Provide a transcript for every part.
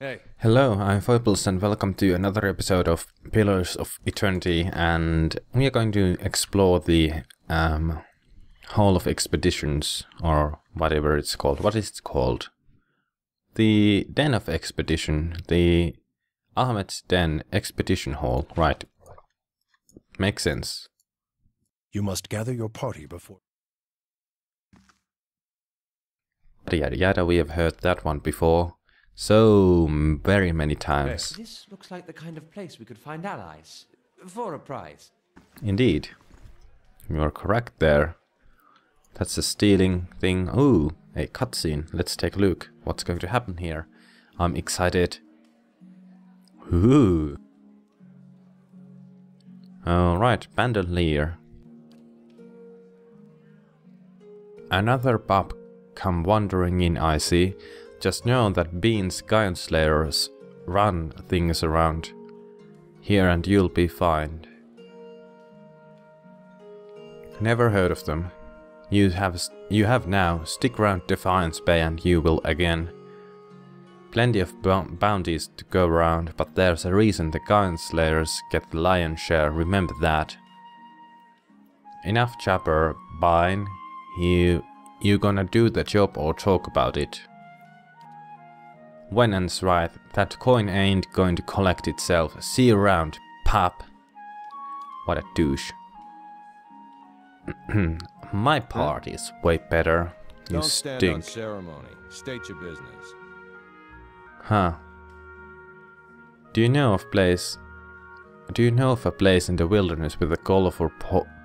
Hey. Hello, I'm Foibles and welcome to another episode of Pillars of Eternity, and we are going to explore the Hall of Expeditions, or whatever it's called. What is it called? The Den of Expedition, the Ahmed's Den Expedition Hall, right. Makes sense. You must gather your party before... Yada yada, we have heard that one before. So very many times. This looks like the kind of place we could find allies. For a prize. Indeed. You are correct there. That's a stealing thing. Ooh, a cutscene. Let's take a look. What's going to happen here? I'm excited. Ooh. Alright, Bandolier. Another pup come wandering in, I see. Just know that Bean's Gunslayers run things around here and you'll be fine. Never heard of them. You have now. Stick around Defiance Bay and you will again. Plenty of bounties to go around, but there's a reason the Gunslayers get the lion's share, remember that. Enough chopper, Bine. You gonna do the job or talk about it? Wenon's right, that coin ain't going to collect itself. See you around, pap. What a douche. My part is way better. You Don't stand on stink. ceremony. State your business. Huh. Do you know of a place in the wilderness with a colorful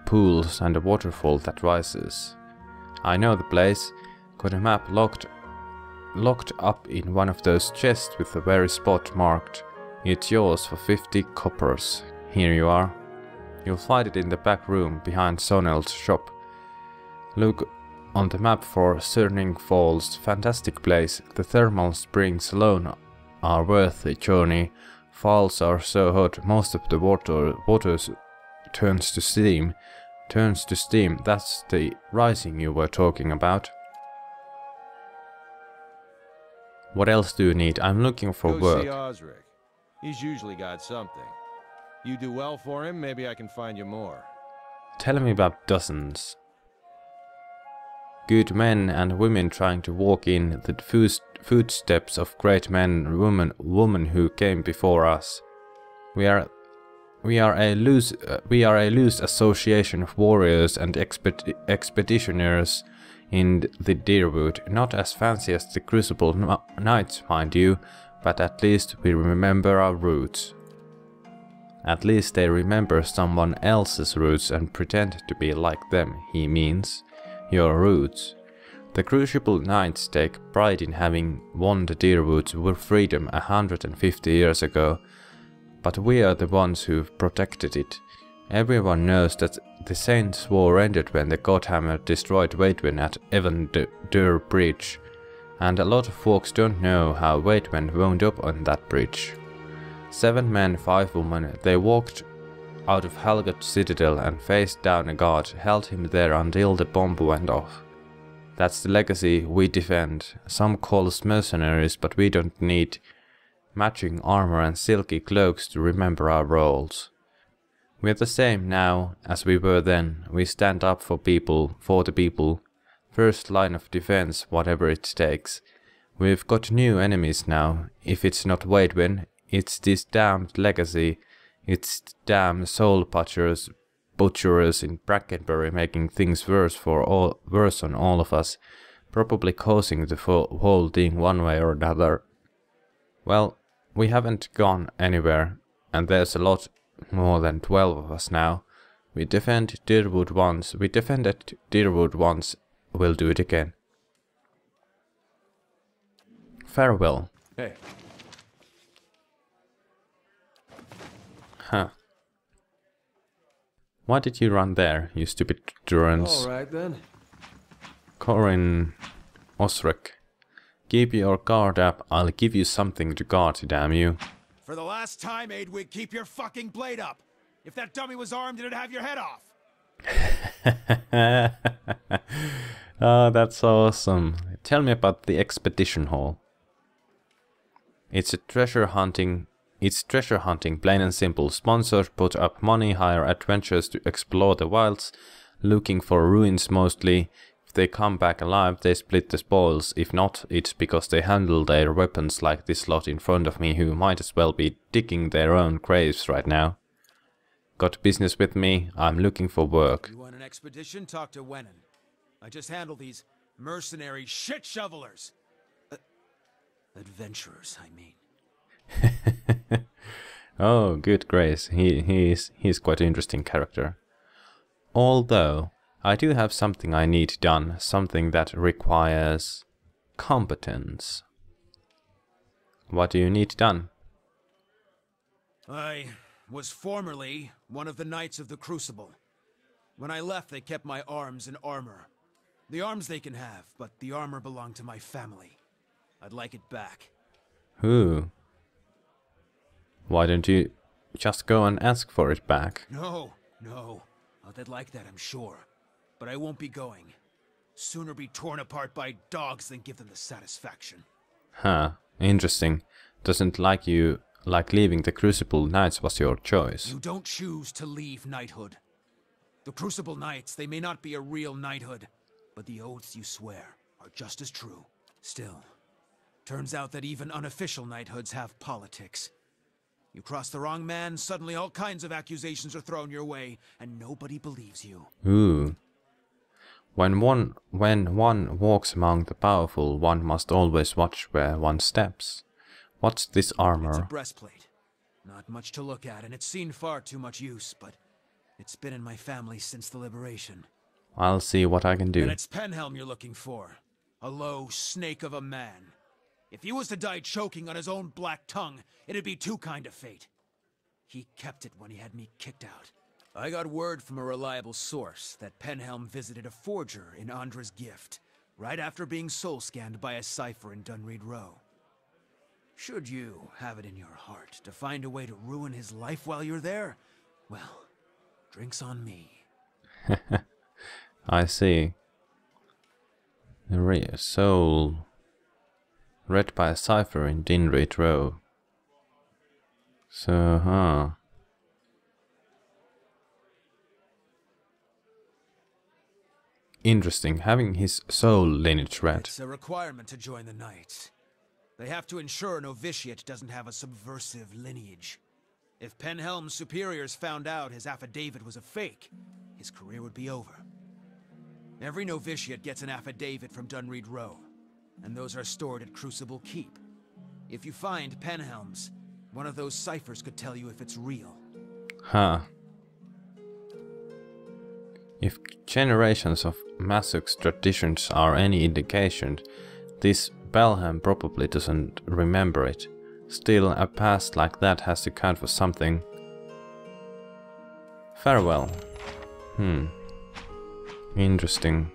pools and a waterfall that rises? I know the place. Got a map locked up in one of those chests with the very spot marked. It's yours for 50 coppers. Here you are. You'll find it in the back room behind Sonel's shop. Look on the map for Cerning Falls. Fantastic place. The thermal springs alone are worth the journey. Falls are so hot, most of the water turns to steam. That's the rising you were talking about. What else do you need? I'm looking for Go work. see Osric. He's usually got something. You do well for him, maybe I can find you more. Tell me about dozens. Good men and women trying to walk in the footsteps of great men and women who came before us. We are a loose association of warriors and expeditioners in the Deerwood, not as fancy as the Crucible Knights, mind you, but at least we remember our roots. At least they remember someone else's roots and pretend to be like them, he means. Your roots. The Crucible Knights take pride in having won the Deerwood's freedom 150 years ago, but we are the ones who've protected it. Everyone knows that the Saints' War ended when the Godhammer destroyed Waidwen at Evandur Bridge, and a lot of folks don't know how Waidwen wound up on that bridge. 7 men, 5 women, they walked out of Helgot Citadel and faced down a guard, held him there until the bomb went off. That's the legacy we defend. Some call us mercenaries, but we don't need matching armor and silky cloaks to remember our roles. We're the same now as we were then. We stand up for the people. First line of defense, whatever it takes. We've got new enemies now. If it's not Waidwen, it's this damned legacy. It's damn soul butchers in Brackenbury making things worse on all of us. Probably causing the whole thing one way or another. Well, we haven't gone anywhere, and there's a lot more than 12 of us now. We defended Deerwood once, we'll do it again. Farewell. Hey. Huh. Why did you run there, you stupid Durance? Alright then. Corin Osric. Keep your guard up, I'll give you something to guard, damn you. For the last time, Aidwig, keep your fucking blade up. If that dummy was armed, it'd have your head off. Oh, that's awesome. Tell me about the expedition hall. It's treasure hunting, plain and simple. Sponsors put up money, hire adventurers to explore the wilds, looking for ruins mostly. If they come back alive, they split the spoils. If not, it's because they handle their weapons like this lot in front of me, who might as well be digging their own graves right now. Got business with me? I'm looking for work. You want an expedition? Talk to Wenin. I just handle these mercenary shit shovelers. Adventurers, I mean. Oh, good grace. He's quite an interesting character. Although, I do have something I need done, something that requires competence. What do you need done? I was formerly one of the Knights of the Crucible. When I left, they kept my arms and armor. The arms they can have, but the armor belonged to my family. I'd like it back. Who? Why don't you just go and ask for it back? No. Oh, they'd like that, I'm sure. But I won't be going. Sooner be torn apart by dogs than give them the satisfaction. Huh, interesting. Doesn't like leaving the Crucible Knights was your choice. You don't choose to leave knighthood. The Crucible Knights, they may not be a real knighthood, but the oaths you swear are just as true. Still, turns out that even unofficial knighthoods have politics. You cross the wrong man, suddenly all kinds of accusations are thrown your way, and nobody believes you. Ooh. When one walks among the powerful, one must always watch where one steps. What's this armor? It's a breastplate. Not much to look at, and it's seen far too much use, but it's been in my family since the liberation. I'll see what I can do. And it's Penhelm you're looking for. A low snake of a man. If he was to die choking on his own black tongue, it'd be too kind of fate. He kept it when he had me kicked out. I got word from a reliable source that Penhelm visited a forger in Andra's Gift, right after being soul-scanned by a cipher in Dunreed Row. Should you have it in your heart to find a way to ruin his life while you're there, well, drinks on me. I see. Soul. Read by a cipher in Dunreed Row. So, huh. Interesting, having his soul lineage read. It's a requirement to join the Knights. They have to ensure a novitiate doesn't have a subversive lineage. If Penhelm's superiors found out his affidavit was a fake, his career would be over. Every novitiate gets an affidavit from Dunreed Row, and those are stored at Crucible Keep. If you find Penhelm's, one of those ciphers could tell you if it's real. Huh. If generations of Masuk's traditions are any indication, this Pelham probably doesn't remember it. Still, a past like that has to count for something. Farewell. Interesting.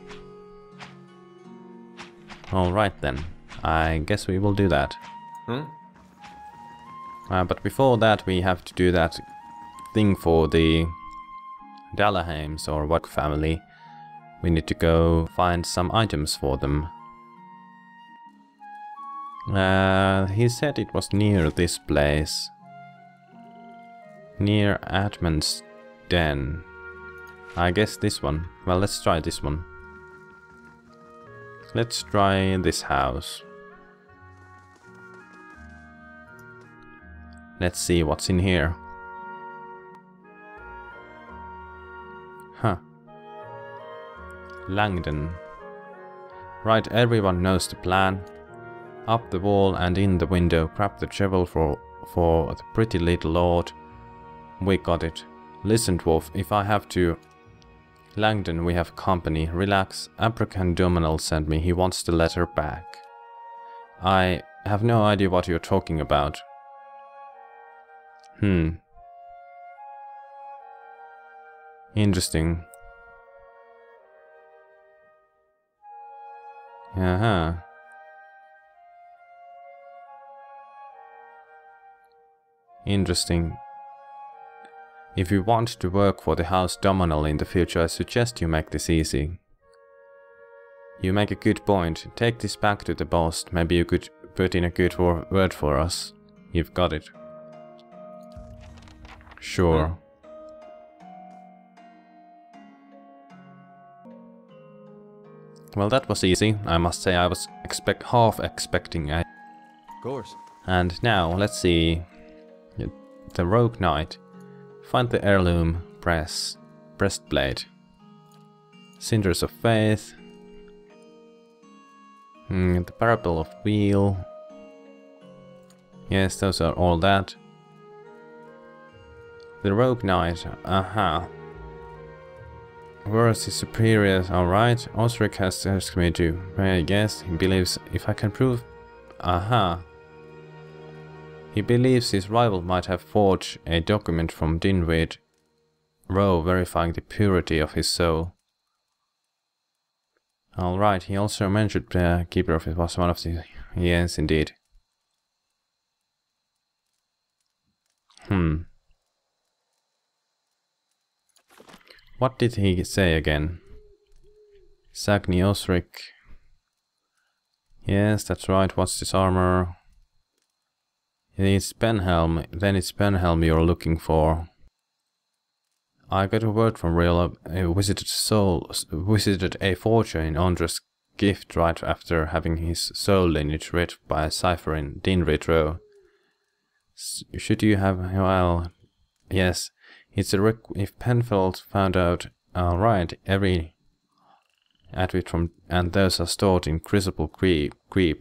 Alright then. I guess we will do that. But before that we have to do that thing for the Dalaheims or what family. We need to go find some items for them. He said it was near this place. Near Atman's Den. I guess this one. Well, let's try this one. Let's try this house. Let's see what's in here. Huh. Langdon. Right, everyone knows the plan. Up the wall and in the window, grab the shovel for the pretty little lord. We got it. Listen, dwarf, if I have to... Langdon, we have company. Relax. Abraham Dominal sent me. He wants the letter back. I have no idea what you're talking about. Interesting. Interesting. If you want to work for the House Dominal in the future, I suggest you make this easy. You make a good point. Take this back to the boss. Maybe you could put in a good word for us. You've got it. Sure. Well, that was easy. I must say I was half expecting it. Of course. And now, let's see. The Rogue Knight. Find the heirloom breastplate. Cinders of Faith. The Parable of Wheel. Yes, those are all that. The Rogue Knight. Aha. Whereas his superiors, alright. Osric has asked me to. I guess he believes if I can prove. Aha. He believes his rival might have forged a document from Dinwiddie Row verifying the purity of his soul. Alright, he also mentioned the Keeper of it was one of the... Yes, indeed. What did he say again? Sagni Osric. Yes, that's right. What's this armor? It's Benhelm. Then it's Benhelm you're looking for. I got a word from Real visited a forger in Ondra's gift right after having his soul lineage read by a cipher in Dinwiddie Row. Should you have... well... Yes, it's a if Penfold found out... Alright, every... Advit from... and those are stored in Crucible Creep.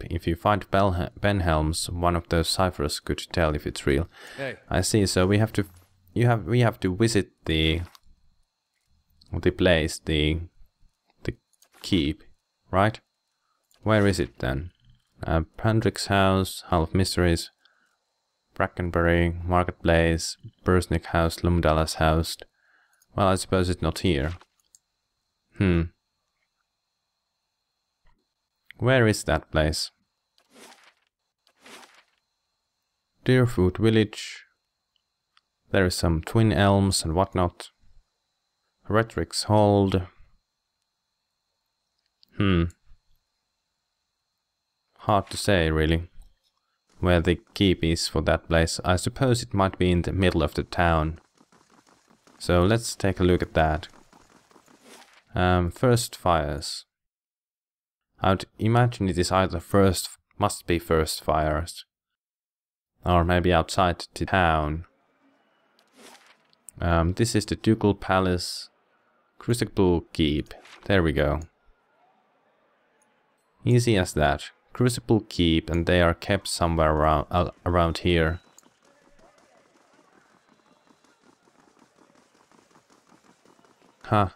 If you find Benhelm's, one of those ciphers could tell if it's real. Hey. I see, so we have to... we have to visit the place, the keep, right? Where is it then? Pendrick's house, Hall of Mysteries, Brackenbury, Marketplace, Bursnick House, Lumdalla's house. Well, I suppose it's not here. Where is that place? Deerfoot Village. There is some twin elms and whatnot. Rhetoric's Hold. Hard to say, really, where the keep is for that place. I suppose it might be in the middle of the town. So let's take a look at that. First fires. I'd imagine it is either must be first fires, or maybe outside the town. This is the Ducal Palace, Crucible Keep. There we go. Easy as that. Crucible Keep, and they are kept somewhere around here. Huh.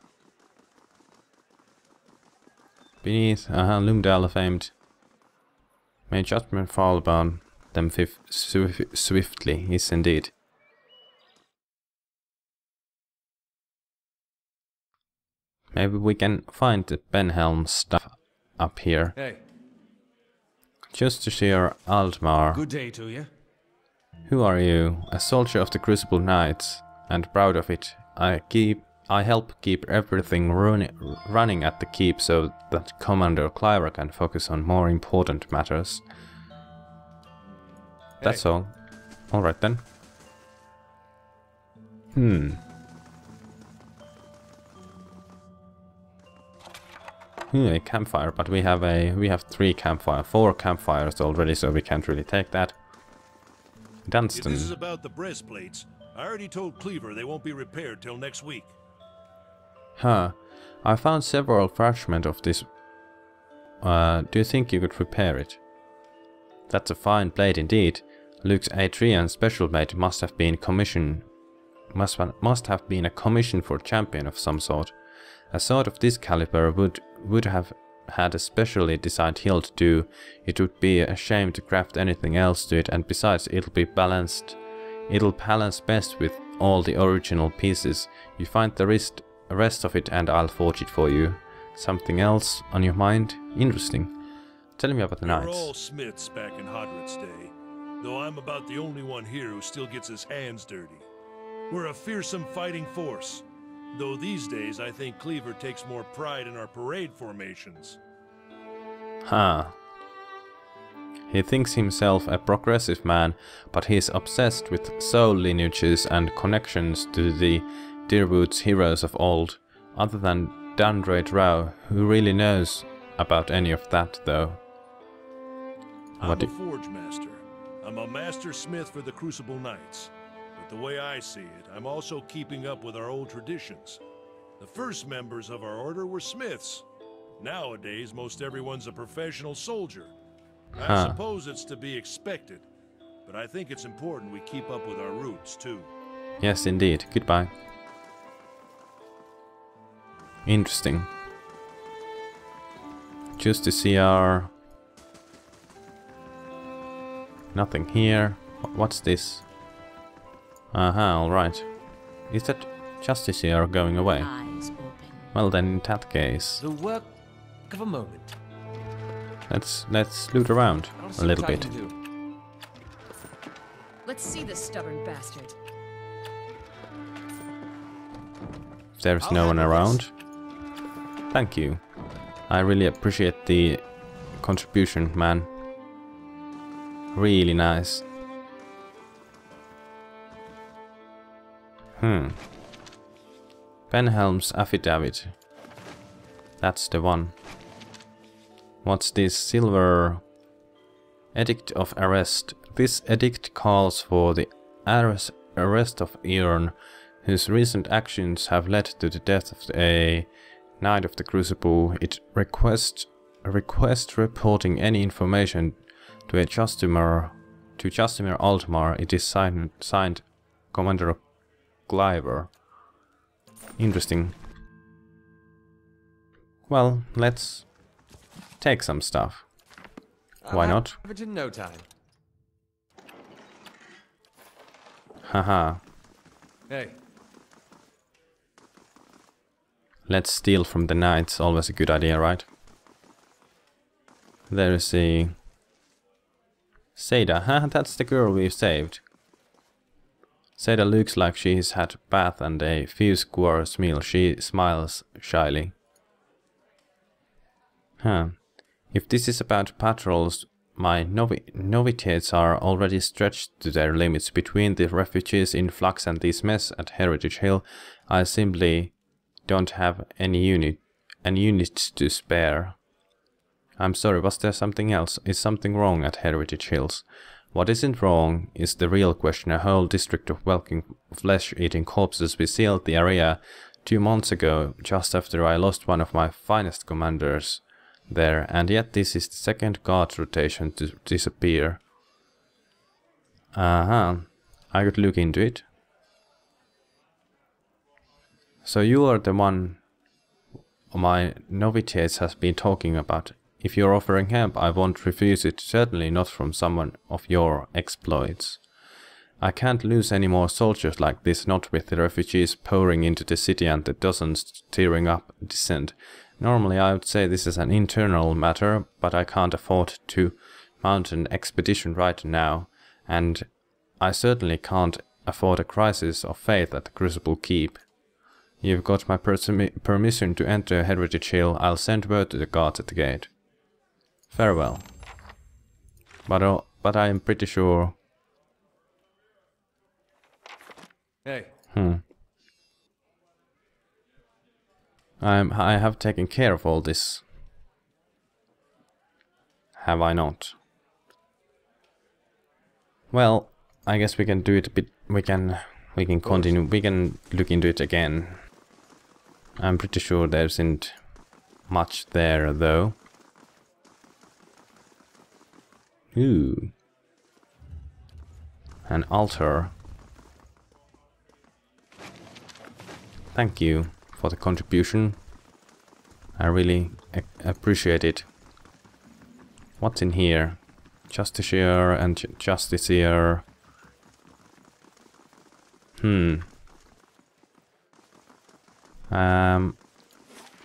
Beneath, Lumdala famed. May judgment fall upon them swiftly, yes indeed. Maybe we can find the Benhelm stuff up here. Hey. Just to share Aldmar. Good day to you. Who are you? A soldier of the Crucible Knights, and proud of it. I help keep everything running at the keep so that Commander Cliver can focus on more important matters. That's all. Alright then. A campfire, but we have 4 campfires already, so we can't really take that. Dunstan. If this is about the breastplates, I already told Cleaver they won't be repaired till next week. Huh. I found several fragments of this. Do you think you could repair it? That's a fine blade indeed. Luke's Adrian special blade must have been a commission for champion of some sort. A sword of this caliber would have had a specially designed hilt too. It would be a shame to craft anything else to it, and besides it'll balance best with all the original pieces. You find the rest of it and I'll forge it for you. Something else on your mind? Interesting. Tell me about the We're knights. all smiths back in Hodred's day, though I'm about the only one here who still gets his hands dirty. We're a fearsome fighting force, though these days I think Cleaver takes more pride in our parade formations. Huh. He thinks himself a progressive man, but he's obsessed with soul lineages and connections to the Deerwood's heroes of old. Other than Dandrade Rao, who really knows about any of that, though? I'm a forge master. I'm a master smith for the Crucible Knights. But the way I see it, I'm also keeping up with our old traditions. The first members of our order were smiths. Nowadays, most everyone's a professional soldier. I suppose it's to be expected, but I think it's important we keep up with our roots, too. Yes, indeed. Goodbye. Interesting. Just to see our... Nothing here. What's this? Aha, alright. Is that Justiciar going away? Eyes open. Well then, in that case, The work of a moment. let's loot around I'll a see little what I bit. can do. Let's see this stubborn bastard. If there's no one around. Thank you. I really appreciate the contribution, man. Really nice. Penhelm's affidavit. That's the one. What's this? Silver edict of arrest. This edict calls for the arrest of Eorn, whose recent actions have led to the death of a Knight of the Crucible. It requests reporting any information to Justimir Altmar. It is signed Commander Cliver. Interesting. Well, let's take some stuff. Why I'll not? have it in no time. Haha. Hey, Let's steal from the knights. Always a good idea, right? There is a... Seda. Huh? That's the girl we've saved. Seda looks like she's had a bath and a few squares meal. She smiles shyly. Huh. If this is about patrols, my novitiates are already stretched to their limits. Between the refugees in flux and this mess at Heritage Hill, I simply don't have any units to spare. I'm sorry, was there something else? Is something wrong at Heritage Hills? What isn't wrong is the real question. A whole district of welcome flesh-eating corpses. We sealed the area 2 months ago, just after I lost one of my finest commanders there, and yet this is the second guard rotation to disappear. I could look into it. So you are the one my novitiates has been talking about. If you're offering help, I won't refuse it, certainly not from someone of your exploits. I can't lose any more soldiers like this, not with the refugees pouring into the city and the dozens tearing up dissent. Normally I would say this is an internal matter, but I can't afford to mount an expedition right now, and I certainly can't afford a crisis of faith at the Crucible Keep. You've got my permission to enter Heritage Hill. I'll send word to the guards at the gate. Farewell. But I am pretty sure... hey. I have taken care of all this. Have I not? Well, I guess we can do it a bit. We can continue. We can look into it again. I'm pretty sure there isn't much there, though. Ooh. An altar. Thank you for the contribution. I really appreciate it. What's in here? Justiciar and Justiciar.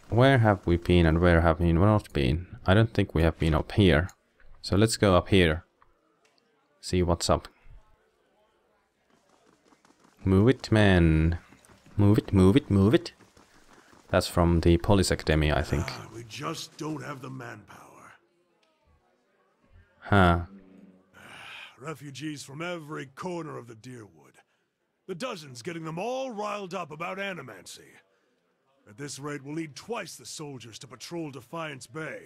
Where have we been and where have we not been? I don't think we have been up here. So let's go up here. See what's up. Move it, man. Move it, move it, move it. That's from the Police Academy, I think. We just don't have the manpower. Huh. Refugees from every corner of the Deerwood. The dozens getting them all riled up about animancy. At this rate, we'll need twice the soldiers to patrol Defiance Bay.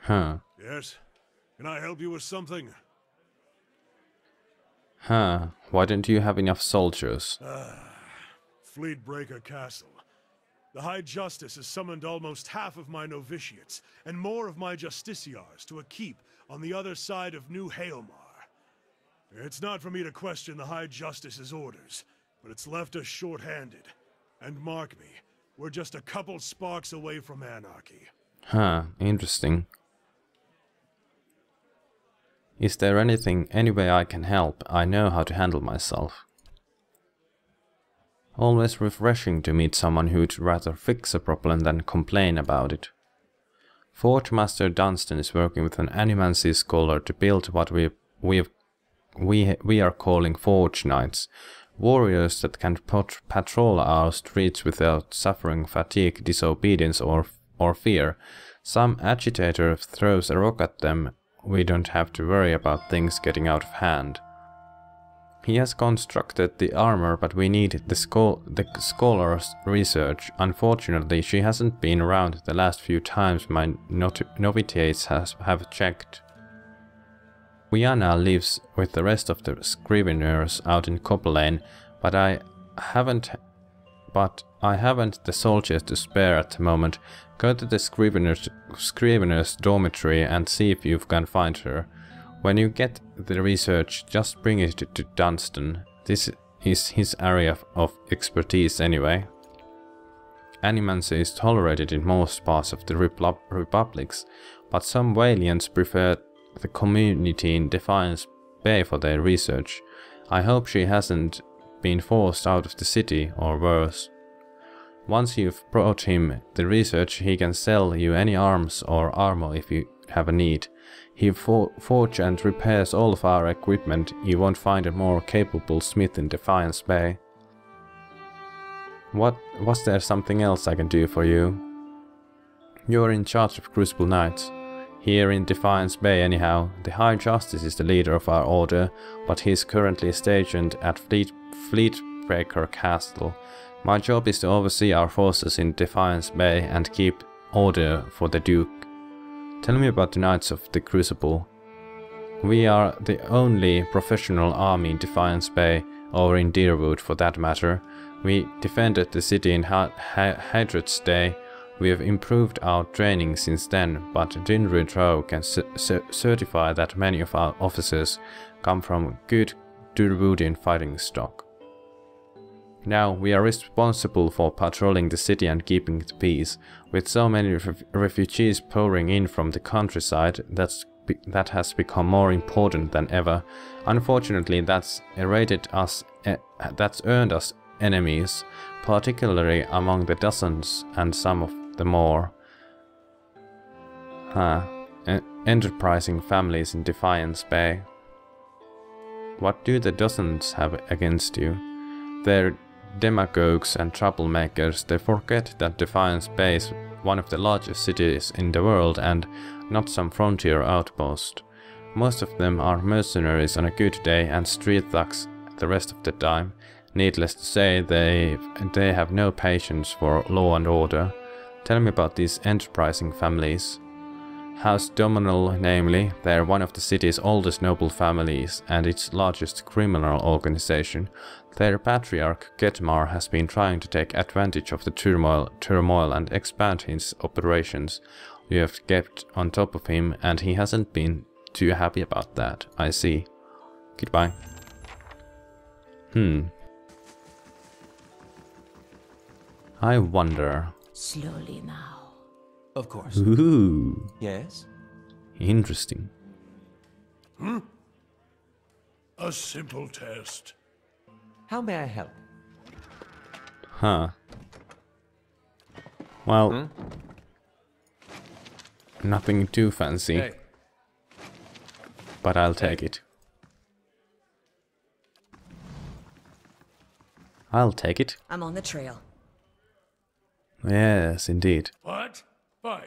Huh. Yes? Can I help you with something? Huh. Why don't you have enough soldiers? Fleetbreaker Castle. The High Justice has summoned almost half of my novitiates, and more of my justiciars to a keep on the other side of New Hailmar. It's not for me to question the High Justice's orders, but it's left us short-handed. And mark me, we're just a couple sparks away from anarchy. Huh, interesting. Is there any way I can help? I know how to handle myself. Always refreshing to meet someone who'd rather fix a problem than complain about it. Forge Master Dunstan is working with an animancy scholar to build what we are calling Forge Knights, warriors that can patrol our streets without suffering fatigue, disobedience or fear. Some agitator throws a rock at them, we don't have to worry about things getting out of hand. He has constructed the armor, but we need the scholar's research. Unfortunately, she hasn't been around the last few times my novitiates have checked. Wiana lives with the rest of the scriveners out in Copperlane, but I haven't the soldiers to spare at the moment. Go to the scrivener's dormitory and see if you can find her. When you get the research, just bring it to Dunstan. This is his area of expertise anyway. Animancy is tolerated in most parts of the republics, but some Walians prefer the community in Defiance Bay for their research. I hope she hasn't been forced out of the city, or worse. Once you've brought him the research, he can sell you any arms or armor if you have a need. He forges and repairs all of our equipment. You won't find a more capable smith in Defiance Bay. Was there something else I can do for you? You're in charge of Crucible Knights. Here in Defiance Bay anyhow. The High Justice is the leader of our order, but he is currently stationed at Fleetbreaker Castle. My job is to oversee our forces in Defiance Bay and keep order for the Duke. Tell me about the Knights of the Crucible. We are the only professional army in Defiance Bay, or in Deerwood for that matter. We defended the city in Hadred's day. We have improved our training since then, but Dinrid Rowe can certify that many of our officers come from good Deerwoodian fighting stock. Now we are responsible for patrolling the city and keeping the peace. With so many refugees pouring in from the countryside, that has become more important than ever. Unfortunately, that's earned us enemies, particularly among the dozens and some of the more enterprising families in Defiance Bay. What do the dozens have against you? They're demagogues and troublemakers. They forget that Defiance Bay is one of the largest cities in the world and not some frontier outpost. Most of them are mercenaries on a good day and street thugs the rest of the time. Needless to say, they have no patience for law and order. Tell me about these enterprising families. House Dominal, namely, they are one of the city's oldest noble families and its largest criminal organization. Their patriarch, Ketmar, has been trying to take advantage of the turmoil and expand his operations. You have kept on top of him, and he hasn't been too happy about that, I see. Goodbye. I wonder. Slowly now. Of course. Ooh. Yes? Interesting. A simple test. How may I help? Huh. Well, nothing too fancy, Hey. but I'll take it. I'll take it. I'm on the trail. Yes, indeed. What? Fine.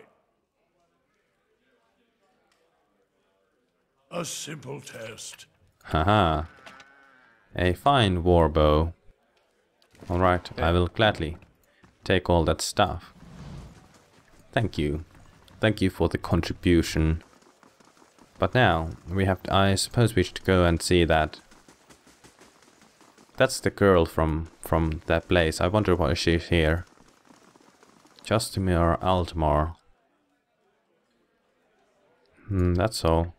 A simple test. Haha. A fine war bow. Alright, I will gladly take all that stuff. Thank you. Thank you for the contribution. But now, I suppose we should go and see that. That's the girl from that place. I wonder why she's here. Justimir Altmar. That's all.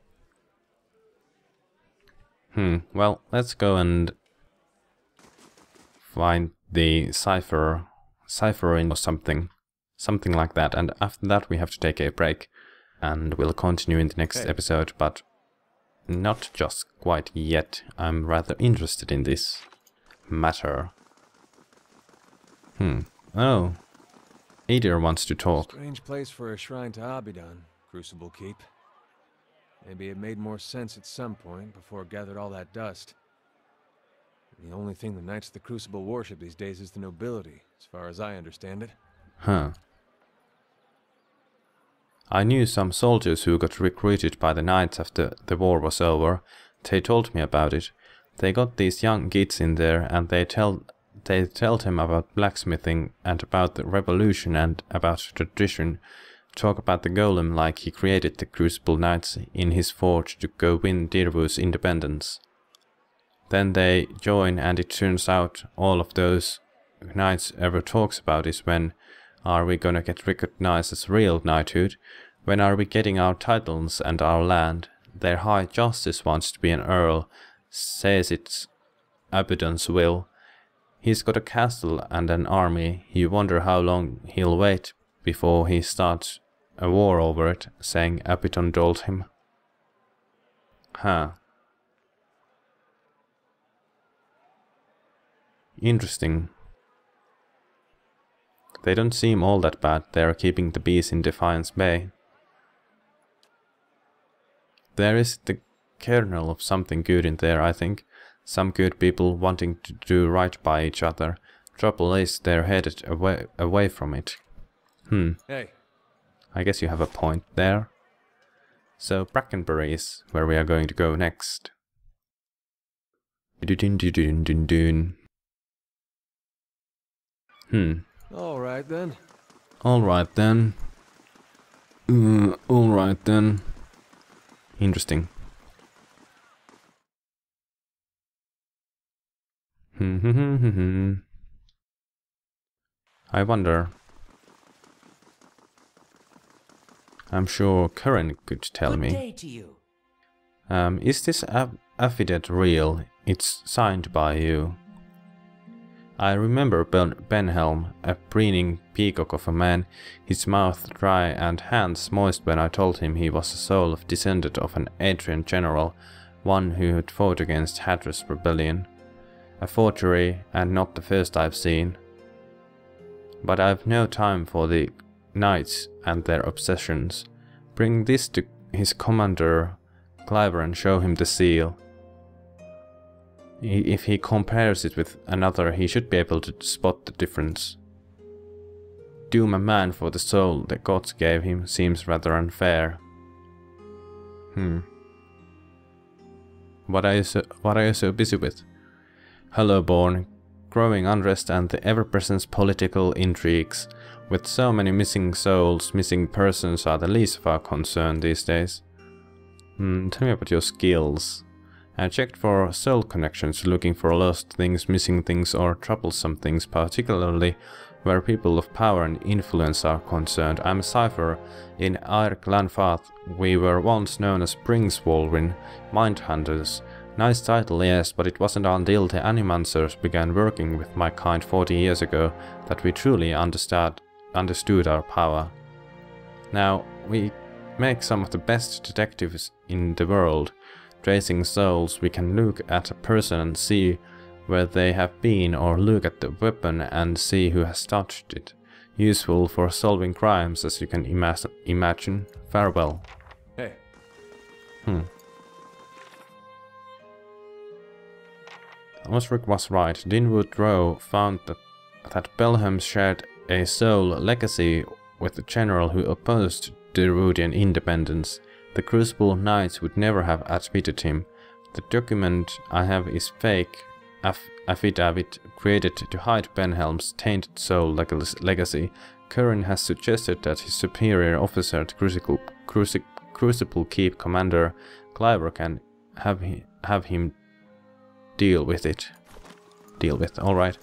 Well, let's go and find the ciphering or something like that, and after that we have to take a break, and we'll continue in the next episode, but not just quite yet. I'm rather interested in this matter. Oh, Adir wants to talk. Strange place for a shrine to Abidan, Crucible Keep. Maybe it made more sense at some point before it gathered all that dust. The only thing the Knights of the Crucible worship these days is the nobility, as far as I understand it. Huh. I knew some soldiers who got recruited by the Knights after the war was over. They told me about it. They got these young kids in there, and they told him about blacksmithing and about the revolution and about tradition. Talk about the golem like he created the Crucible Knights in his forge to go win Dirvu's independence. Then they join, and it turns out all of those Knights ever talks about is when are we gonna get recognized as real knighthood? When are we getting our titles and our land? Their High Justice wants to be an earl, says it's Abidan's will. He's got a castle and an army. You wonder how long he'll wait before he starts a war over it, saying Abidan told him. Huh. Interesting. They don't seem all that bad. They are keeping the bees in Defiance Bay. There is the kernel of something good in there, I think. Some good people wanting to do right by each other. Trouble is, they're headed away from it. Hey. I guess you have a point there. So Brackenbury is where we are going to go next. Alright then. Alright then. Alright then. Interesting. I wonder. I'm sure Curran could tell me. Good day to you. Is this affidavit real? It's signed by you. I remember Benhelm, a preening peacock of a man, his mouth dry and hands moist when I told him he was the soul of descendant of an Adrian general, one who had fought against Hadras' rebellion. A forgery, and not the first I've seen. But I've no time for the knights and their obsessions. Bring this to his commander, Cliver, and show him the seal. If he compares it with another, he should be able to spot the difference. Doom a man for the soul the gods gave him seems rather unfair. What are you so busy with? Hollowborn, growing unrest and the ever-present political intrigues. With so many missing souls, missing persons are the least of our concern these days. Tell me about your skills. I checked for soul connections, looking for lost things, missing things, or troublesome things, particularly where people of power and influence are concerned. I'm a cipher. In Air Glanfath, we were once known as Bringswolrin, Mindhunters. Nice title, yes, but it wasn't until the Animancers began working with my kind 40 years ago that we truly understood our power. Now, we make some of the best detectives in the world. Tracing souls, we can look at a person and see where they have been, or look at the weapon and see who has touched it. Useful for solving crimes, as you can imagine. Farewell. Hey. Osric was right. Dinwood Row found that Pelham shared a soul legacy with the general who opposed Dirwudian independence. The Crucible Knights would never have admitted him. The document I have is fake affidavit created to hide Benhelm's tainted soul legacy. Curran has suggested that his superior officer at Crucible Keep Commander Cliver can have him deal with it. Alright.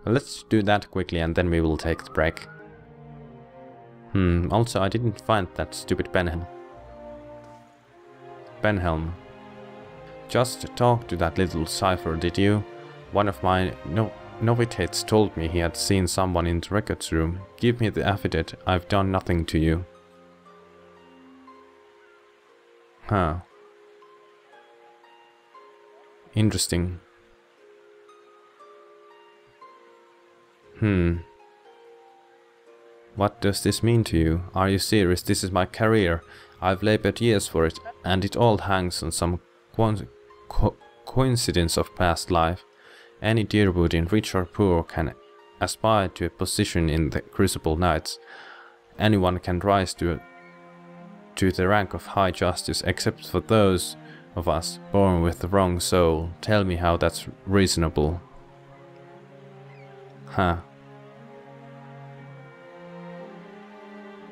Well, let's do that quickly and then we will take the break. Also I didn't find that stupid Benhelm. Just talk to that little cipher, did you? One of my novitates told me he had seen someone in the records room. Give me the affidavit, I've done nothing to you. Huh. Interesting. What does this mean to you? Are you serious? This is my career. I've labored years for it, and it all hangs on some coincidence of past life. Any Deerwoodian, rich or poor, can aspire to a position in the Crucible Knights. Anyone can rise to the rank of high justice, except for those of us born with the wrong soul. Tell me how that's reasonable. Huh.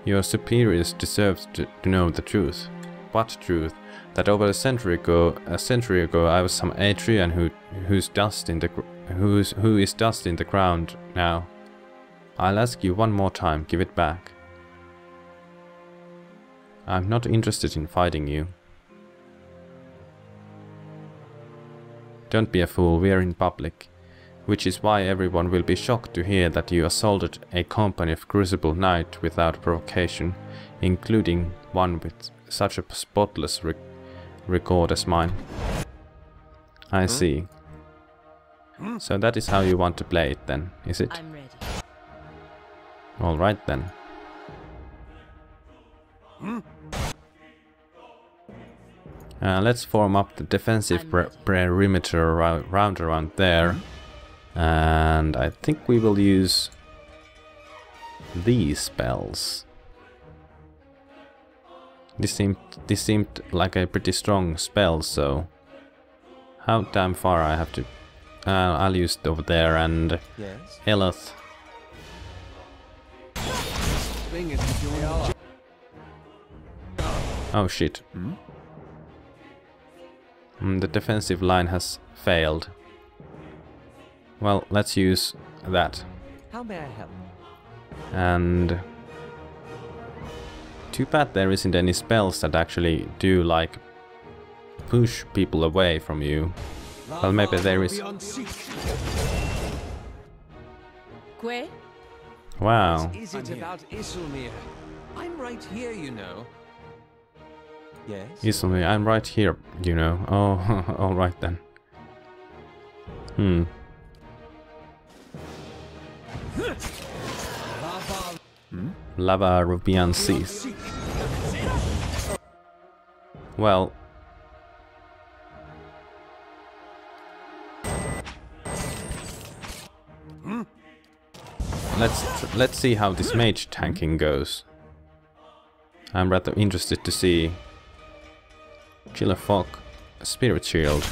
Your superiors deserve to know the truth. What truth? That over a century ago I was some Atrian who is dust in the ground now. I'll ask you one more time, give it back. I'm not interested in fighting you. Don't be a fool, we're in public. Which is why everyone will be shocked to hear that you assaulted a company of Crucible Knight without provocation, including one with such a spotless record as mine. I see. So that is how you want to play it then, is it? I'm ready. Alright then. Let's form up the defensive perimeter round around there. And I think we will use these spells. This seemed like a pretty strong spell, so how damn far I have to... I'll use it over there, and Yes. Eloth. Oh shit. The defensive line has failed. Well, let's use that. How may I help? And too bad there isn't any spells that actually do like push people away from you. Well, maybe there is. Quay? Wow. What is it about Isilmir? I'm right here, you know. Yes? Isilmir, I'm right here, you know. Oh, alright then. Lava Rubian Seas. Well, let's see how this mage tanking goes. I'm rather interested to see. Chiller Fog, Spirit Shield.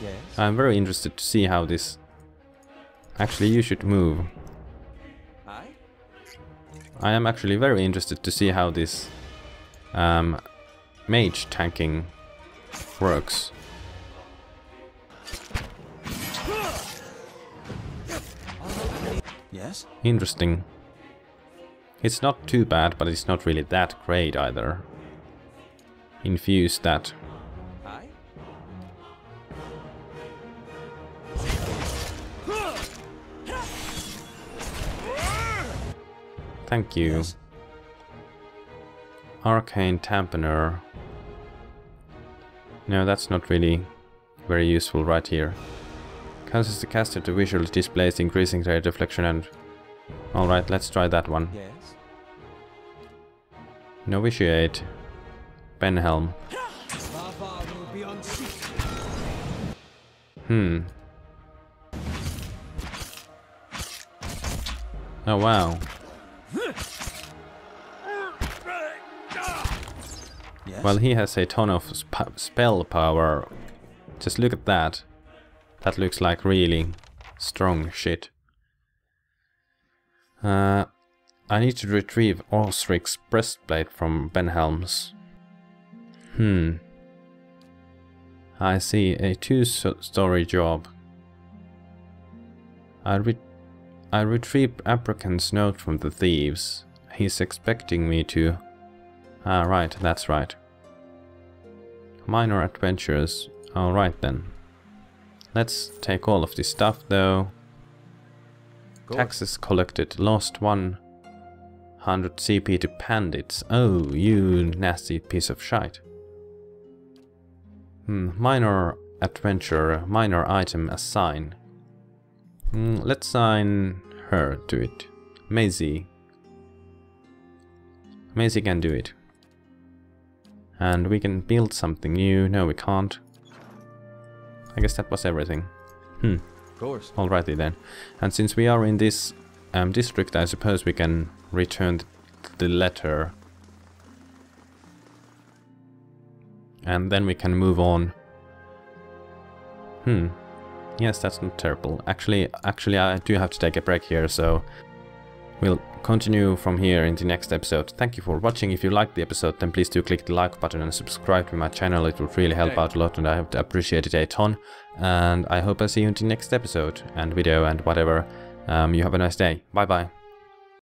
Yes. I'm very interested to see how this. Actually, you should move. I am actually very interested to see how this mage tanking works. Yes? Interesting. It's not too bad, but it's not really that great either. Infuse that. Thank you. Yes. Arcane Tampener. No, that's not really very useful right here. Causes the caster to visually display increasing their deflection and... Alright, let's try that one. Yes. Novitiate. Benhelm. Oh wow. Yes? Well, he has a ton of spell power. Just look at that. That looks like really strong shit. I need to retrieve Osric's breastplate from Benhelm's. I see, a two-story job. I retrieved Abrakan's note from the thieves. He's expecting me to... Ah, right, that's right. Minor adventures. Alright then. Let's take all of this stuff though. Taxes collected. Lost 100 CP to bandits. Oh, you nasty piece of shite. Minor adventure. Minor item assign. Let's assign her to it. Maisie. Maisie can do it. And we can build something new. No, we can't. I guess that was everything. Of course. Alrighty then. And since we are in this district, I suppose we can return the letter. And then we can move on. Yes, that's not terrible. Actually, I do have to take a break here, so we'll continue from here in the next episode. Thank you for watching. If you liked the episode, then please do click the like button and subscribe to my channel. It would really help out a lot, and I would appreciate it a ton. And I hope I see you in the next episode and video and whatever. You have a nice day. Bye bye.